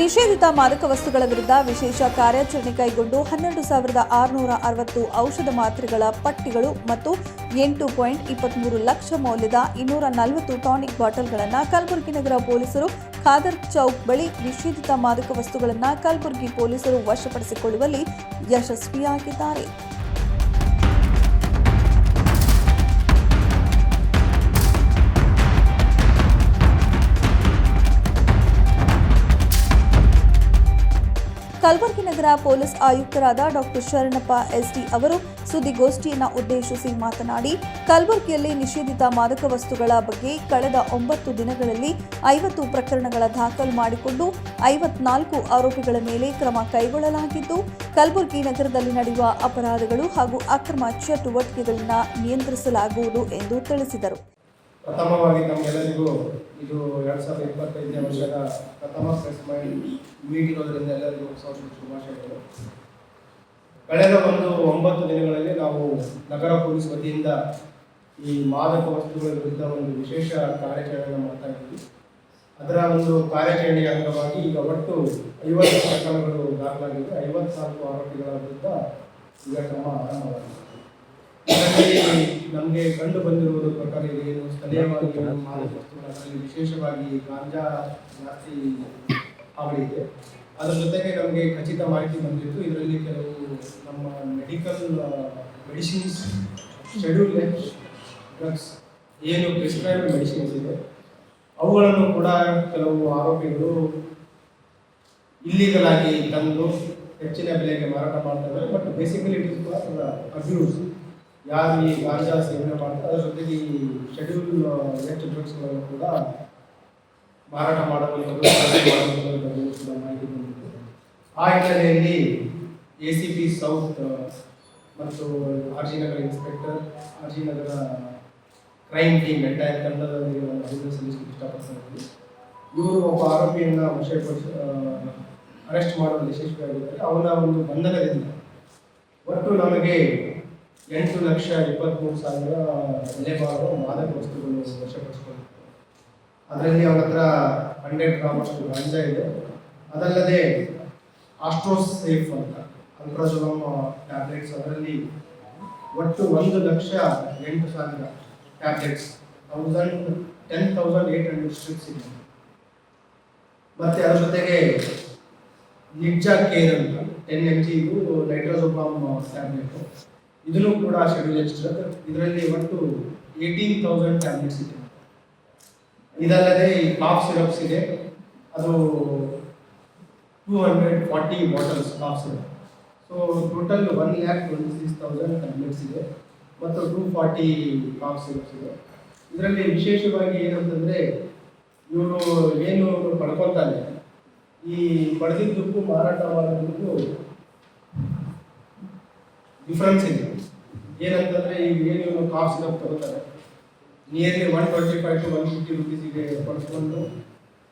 ನಿಷೇಧಿತ ಮಾದಕ ವಸ್ತುಗಳ ವಿರುದ್ಧ ವಿಶೇಷ ಕಾರ್ಯಾಚರಣೆ ಕೈಗೊಂಡು 12,660 ಔಷಧ ಮಾತ್ರೆಗಳ ಪಟ್ಟಿಗಳು ಮತ್ತು 8.23 ಲಕ್ಷ ಮೌಲ್ಯದ 240 ಟಾನಿಕ್ ಬಾಟಲ್ಗಳನ್ನು ಕಲಬುರಗಿ ನಗರ ಪೊಲೀಸರು ಖಾದರ್ ಚೌಕ್ ಬಳಿ ನಿಷೇಧಿತ ಮಾದಕ ವಸ್ತುಗಳನ್ನು ಕಲಬುರಗಿ ಪೊಲೀಸರು ವಶಪಡಿಸಿಕೊಳ್ಳುವಲ್ಲಿ ಯಶಸ್ವಿಯಾಗಿದ್ದಾರೆ. ಕಲಬುರಗಿ ನಗರ ಪೊಲೀಸ್ ಆಯುಕ್ತರಾದ ಡಾಕ್ಟರ್ ಶರಣಪ್ಪ ಎಸ್ಡಿ ಅವರು ಸುದ್ದಿಗೋಷ್ಠಿಯನ್ನು ಉದ್ದೇಶಿಸಿ ಮಾತನಾಡಿ, ಕಲಬುರಗಿಯಲ್ಲಿ ನಿಷೇಧಿತ ಮಾದಕ ವಸ್ತುಗಳ ಬಗ್ಗೆ ಕಳೆದ 9 ದಿನಗಳಲ್ಲಿ 50 ಪ್ರಕರಣಗಳ ದಾಖಲು ಮಾಡಿಕೊಂಡು 54 ಆರೋಪಿಗಳ ಮೇಲೆ ಕ್ರಮ ಕೈಗೊಳ್ಳಲಾಗಿದ್ದು, ಕಲಬುರಗಿ ನಗರದಲ್ಲಿ ನಡೆಯುವ ಅಪರಾಧಗಳು ಹಾಗೂ ಅಕ್ರಮ ಚಟುವಟಿಕೆಗಳನ್ನು ನಿಯಂತ್ರಿಸಲಾಗುವುದು ಎಂದು ತಿಳಿಸಿದರು. ಪ್ರಥಮವಾಗಿ ನಮಗೆಲ್ಲರಿಗೂ ಇದು 2025ನೇ ವರ್ಷದ ಪ್ರಥಮ ಪ್ರೆಸ್ ಮೀಟ್ ಇರೋದ್ರಿಂದ ಎಲ್ಲರಿಗೂ ಹೊಸ ಶುಭಾಶಯಗಳು. ಕಳೆದ 9 ದಿನಗಳಲ್ಲಿ ನಾವು ನಗರ ಪೊಲೀಸ್ ವತಿಯಿಂದ ಈ ಮಾದಕ ವಸ್ತುಗಳ ವಿರುದ್ಧ ಒಂದು ವಿಶೇಷ ಕಾರ್ಯಾಚರಣೆಯನ್ನು ಮಾಡ್ತಾ ಇದ್ದೀವಿ. ಅದರ ಒಂದು ಕಾರ್ಯಾಚರಣೆಯ ಅಂಗವಾಗಿ ಈಗ ಒಟ್ಟು 50 ಪ್ರಕರಣಗಳು ದಾಖಲಾಗಿವೆ. 54 ಆರೋಪಿಗಳ ವಿರುದ್ಧ ಈಗ ಕ್ರಮ ಆರಂಭವಾಗಿದೆ. ನಮಗೆ ಕಂಡು ಬಂದಿರುವುದು ಪ್ರಕಾರ ಏನು ಸ್ಥಳೀಯವಾಗಿ ಮಾದಕ ವಸ್ತುಗಳಲ್ಲಿ ವಿಶೇಷವಾಗಿ ಗಾಂಜಾ ಜಾಸ್ತಿ ಹಾವಳಿದೆ. ಅದರ ಜೊತೆಗೆ ನಮಗೆ ಖಚಿತ ಮಾಹಿತಿ ಬಂದಿತ್ತು. ಇದರಲ್ಲಿ ಕೆಲವು ನಮ್ಮ ಮೆಡಿಸಿನ್ಸ್ ಶೆಡ್ಯೂಲ್ ಡ್ರಗ್ಸ್ ಏನು ಪ್ರಿಸ್ಕ್ರೈಬ್ಡ್ ಮೆಡಿಸಿನ್ಸ್ ಇದೆ ಅವುಗಳನ್ನು ಕೂಡ ಕೆಲವು ಆರೋಪಿಗಳು ಇಲ್ಲೀಗಲ್ ಆಗಿ ತಂದು ಹೆಚ್ಚಿನ ಬೆಲೆಗೆ ಮಾರಾಟ ಮಾಡ್ತಾರೆ. But basically it is for abuse. ಯಾರು ಈ ಗಾಂಜಾ ಸೇವನೆ ಮಾಡ್ತಾರೆ ಅದರ ಜೊತೆಗೆ ಈ ಶೆಡ್ಯೂಲ್ ಡ್ರಗ್ಸ್ಗಳನ್ನು ಕೂಡ ಮಾರಾಟ ಮಾಡುವಂಥದ್ದು ಕೂಡ ಮಾಹಿತಿ ಬಂದಿತ್ತು. ಆ ಹಿನ್ನೆಲೆಯಲ್ಲಿ ACP ಸೌತ್ ಮತ್ತು RG ನಗರ ಇನ್ಸ್ಪೆಕ್ಟರ್, RG ನಗರ ಕ್ರೈಮ್ ಟೀಮ್ ಎಂಟೈರ್ ತಂಡದಲ್ಲಿ ಅಭಿನಂದನೆ ಸಲ್ಲಿಸಲಿಕ್ಕೆ ಇಷ್ಟಪಡ್ತಾರೆ. ಇವರು ಒಬ್ಬ ಆರೋಪಿಯನ್ನು ಅರೆಸ್ಟ್ ಮಾಡುವಲ್ಲಿ ಯಶಸ್ವಿಯಾಗಿದ್ದಾರೆ. ಅವನ ಒಂದು ಬಂಧನದಿಂದ ಒಟ್ಟು ನಮಗೆ 8,23,000 ಬೆಲೆ ಬಾಳುವ ಮಾದಕ ವಸ್ತುಗಳು ವಶಪಡಿಸಿಕೊಂಡಿದ್ದಾರೆ. ಅದರಲ್ಲಿ ಅವನ ಹತ್ರ 100 ಗ್ರಾಮ್ ಅಷ್ಟು ಗಾಂಜಾ ಇದೆ. ಅದಲ್ಲದೆ ಆಸ್ಟ್ರೋಸೇಫ್ ಅಂತ ಅಲ್ಟ್ರಾಜೋಲಮ್ ಟ್ಯಾಬ್ಲೆಟ್ಸ್, ಅದರಲ್ಲಿ ಒಟ್ಟು 1,08,000 ಟ್ಯಾಬ್ಲೆಟ್ಸ್, 10,800 ಸ್ಟ್ರಿಪ್ಸ್ ಇದೆ. ಮತ್ತೆ ಅದರ ಜೊತೆಗೆ ನಿಡ್ಜಾ ಕೇರ್ ಅಂತ 10 mg ಇದು ನೈಟ್ರೋಸೋಪಾಮ್ ಟ್ಯಾಬ್ಲೆಟ್, ಇದನ್ನು ಕೂಡ ಶೆಡ್ಯೂಲ್ ಎಕ್ಸ್ಟ್ರಾ. ಇದರಲ್ಲಿ ಒಟ್ಟು 18,000 ಟ್ಯಾಬ್ಲೆಟ್ಸ್ ಇದೆ. ಇದಲ್ಲದೆ ಈ ಕಾಫ್ ಸಿರಪ್ಸ್ ಇದೆ, ಅದು 240 bottles cough syrup. So total 1,26,000 tablets ಇದೆ ಮತ್ತು 240 ಕಾಫ್ ಸಿರಪ್ಸ್ ಇದೆ. ಇದರಲ್ಲಿ ವಿಶೇಷವಾಗಿ ಏನಂತಂದರೆ ಇವರು ಏನು ಪಡ್ಕೊತಾನೆ ಈ ಪಡೆದಿದ್ದಕ್ಕೂ ಮಾರಾಟ ಮಾಡೋದಕ್ಕೂ ಡಿಫ್ರೆನ್ಸ್ ಇದೆ. ಏನಂತಂದರೆ ಈಗ ಏನು ಕಾಫ್ ಸಿರಪ್ ತಗೋತಾರೆ ನಿಯರ್ಲಿ 125 to 150 ರೂಪೀಸಿಗೆ ಪಡ್ಕೊಂಡು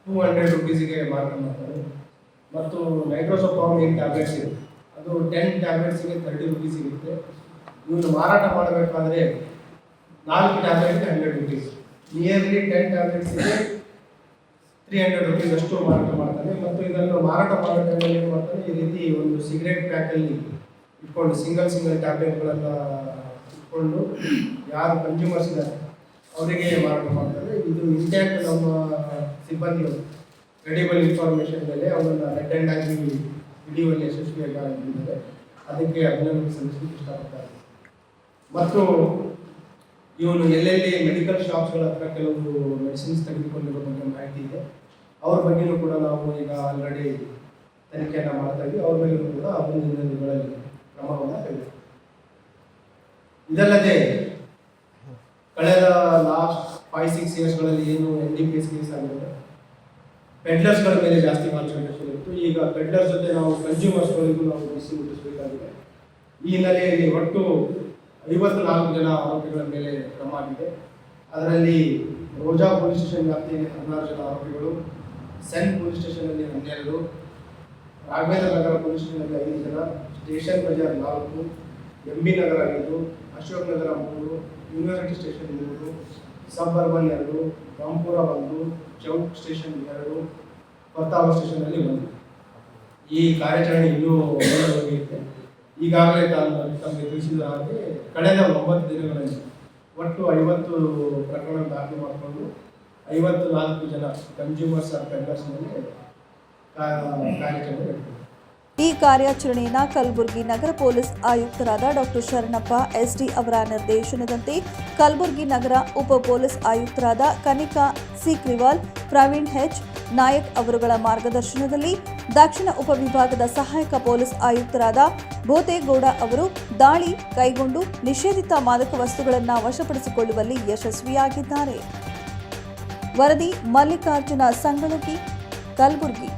200 ರೂಪೀಸಿಗೆ ಮಾರಾಟ ಮಾಡ್ತಾರೆ. ಮತ್ತು ನೈಟ್ರೋಸೋಪಾಮ್ ಏನು ಟ್ಯಾಬ್ಲೆಟ್ಸ್ ಇದೆ ಅದು 10 ಟ್ಯಾಬ್ಲೆಟ್ಸಿಗೆ 30 ರೂಪೀಸ್ ಸಿಗುತ್ತೆ. ಇವನು ಮಾರಾಟ ಮಾಡಬೇಕಾದ್ರೆ 4 ಟ್ಯಾಬ್ಲೆಟ್ಗೆ 100 ರೂಪೀಸ್, ನಿಯರ್ಲಿ 10 ಟ್ಯಾಬ್ಲೆಟ್ಸಿಗೆ 300 ರೂಪೀಸ್ ಅಷ್ಟು ಮಾರಾಟ ಮಾಡ್ತಾನೆ. ಮತ್ತು ಇದನ್ನು ಮಾರಾಟ ಮಾಡೋ ಟೈಮಲ್ಲಿ ಏನು ಮಾಡ್ತಾನೆ, ಈ ರೀತಿ ಒಂದು ಸಿಗರೇಟ್ ಪ್ಯಾಕಲ್ಲಿ ಇಟ್ಕೊಂಡು ಸಿಂಗಲ್ ಟ್ಯಾಬ್ಲೆಟ್ಗಳನ್ನು ಇಟ್ಕೊಂಡು ಯಾರು ಕನ್ಸ್ಯೂಮರ್ಸ್ ಇದ್ದಾರೆ ಅವರಿಗೆ ಮಾರಾಟ ಮಾಡ್ತಾರೆ. ಇದು ಇಂಟ್ಯಾಕ್ಟ್ ನಮ್ಮ ಸಿಬ್ಬಂದಿಗಳು ಕ್ರೆಡಿಬಲ್ ಇನ್ಫಾರ್ಮೇಷನ್ ಮೇಲೆ ಅವರನ್ನು ರೆಡ್ ಹ್ಯಾಂಡ್ ಆಗಿ ಹಿಡಿಯುವಲ್ಲಿ ಯಶಸ್ವಿಯಾಗಿದ್ದಾರೆ. ಅದಕ್ಕೆ ಅಭಿನಂದನೆ ಸಲ್ಲಿಸಲಿಕ್ಕೆ ಇಷ್ಟಪಡ್ತಾರೆ. ಮತ್ತು ಇವನು ಎಲ್ಲೆಲ್ಲಿ ಮೆಡಿಕಲ್ ಶಾಪ್ಸ್ಗಳ ಹತ್ರ ಕೆಲವು ಮೆಡಿಸಿನ್ಸ್ ತೆಗೆದುಕೊಂಡಿರೋ ಬಗ್ಗೆ ಮಾಹಿತಿ ಇದೆ. ಅವ್ರ ಬಗ್ಗೆಯೂ ಕೂಡ ನಾವು ಈಗ ಆಲ್ರೆಡಿ ತನಿಖೆಯನ್ನು ಮಾಡ್ತಾ ಇದ್ವಿ. ಅವ್ರ ಮೇಲೂ ಕೂಡ ಮುಂದಿನ ದಿನಗಳಲ್ಲಿ ಕ್ರಮವನ್ನು ತೆಗೆದುಕೊಳ್ಳಿ. ಇದಲ್ಲದೆ ಕಳೆದ ಲಾಸ್ಟ್ 5-6 ಇಯರ್ಸ್ಗಳಲ್ಲಿ ಏನು NDPS ಕೇಸ್ ಆಗಿದೆ, ಪೆಡ್ಲರ್ಸ್ಗಳ ಮೇಲೆ ಜಾಸ್ತಿ ಕಾನ್ಸಂಟ್ರೇಷನ್ ಇತ್ತು. ಈಗ ಪೆಡ್ಲರ್ಸ್ ಜೊತೆ ನಾವು ಕನ್ಸ್ಯೂಮರ್ಸ್ಗಳಿಗೂ ನಾವು ಬಿಸಿ ಮುಟ್ಟಿಸಬೇಕಾಗಿದೆ. ಈ ಹಿನ್ನೆಲೆಯಲ್ಲಿ ಒಟ್ಟು 54 ಜನ ಆರೋಪಿಗಳ ಮೇಲೆ ಕ್ರಮ ಆಗಿದೆ. ಅದರಲ್ಲಿ ರೋಜಾ ಪೊಲೀಸ್ ಸ್ಟೇಷನ್ ವ್ಯಾಪ್ತಿಯಲ್ಲಿ 16 ಜನ ಆರೋಪಿಗಳು, ಸೆನ್ ಪೊಲೀಸ್ ಸ್ಟೇಷನಲ್ಲಿ 12, ರಾಘವೇಂದ್ರ ನಗರ ಪೊಲೀಸ್ ಸ್ಟೇಷನ್ನಲ್ಲಿ 5 ಜನ, ಸ್ಟೇಷನ್ ಬಜಾರ್ 4, MB ನಗರ 5, ಅಶೋಕ್ ನಗರ 3, ಯೂನಿವರ್ಸಿಟಿ ಸ್ಟೇಷನ್ 3, ಸಬ್ ಅರ್ಬನ್ 2, ರಾಂಪುರ 1, ಚೌಕ್ ಸ್ಟೇಷನ್ 2, ಪ್ರತಾಪ ಸ್ಟೇಷನ್ನಲ್ಲಿ 1. ಈ ಕಾರ್ಯಾಚರಣೆ ಇನ್ನೂ ಮುಂದುವರಿಯುತ್ತೆ. ಈಗಾಗಲೇ ತಮಗೆ ತಿಳಿಸಿದ ಹಾಗೆ ಕಳೆದ 9 ದಿನಗಳಲ್ಲಿ ಒಟ್ಟು 50 ಪ್ರಕರಣ ದಾಖಲು ಮಾಡಿಕೊಂಡು 54 ಜನ ಕನ್ಸ್ಯೂಮರ್ಸ್ ಆರ್ ಪೆಡ್ಲರ್ಸ್ ಮೇಲೆ ಕಾರ್ಯಾಚರಣೆ ನಡೆಸಿದೆ. ಈ ಕಾರ್ಯಾಚರಣೆಯನ್ನು ಕಲಬುರಗಿ ನಗರ ಪೊಲೀಸ್ ಆಯುಕ್ತರಾದ ಡಾಕ್ಟರ್ ಶರಣಪ್ಪ ಎಸ್ಡಿ ಅವರ ನಿರ್ದೇಶನದಂತೆ ಕಲಬುರಗಿ ನಗರ ಉಪ ಪೊಲೀಸ್ ಆಯುಕ್ತರಾದ ಕನಿಕಾ ಸಿಕ್ರಿವಾಲ್, ಪ್ರವೀಣ್ ಹೆಚ್ ನಾಯಕ್ ಅವರುಗಳ ಮಾರ್ಗದರ್ಶನದಲ್ಲಿ ದಕ್ಷಿಣ ಉಪವಿಭಾಗದ ಸಹಾಯಕ ಪೊಲೀಸ್ ಆಯುಕ್ತರಾದ ಭೋತೇಗೌಡ ಅವರು ದಾಳಿ ಕೈಗೊಂಡು ನಿಷೇಧಿತ ಮಾದಕ ವಸ್ತುಗಳನ್ನು ವಶಪಡಿಸಿಕೊಳ್ಳುವಲ್ಲಿ ಯಶಸ್ವಿಯಾಗಿದ್ದಾರೆ. ವರದಿ ಮಲ್ಲಿಕಾರ್ಜುನ ಸಂಗಳಗಿ, ಕಲಬುರಗಿ.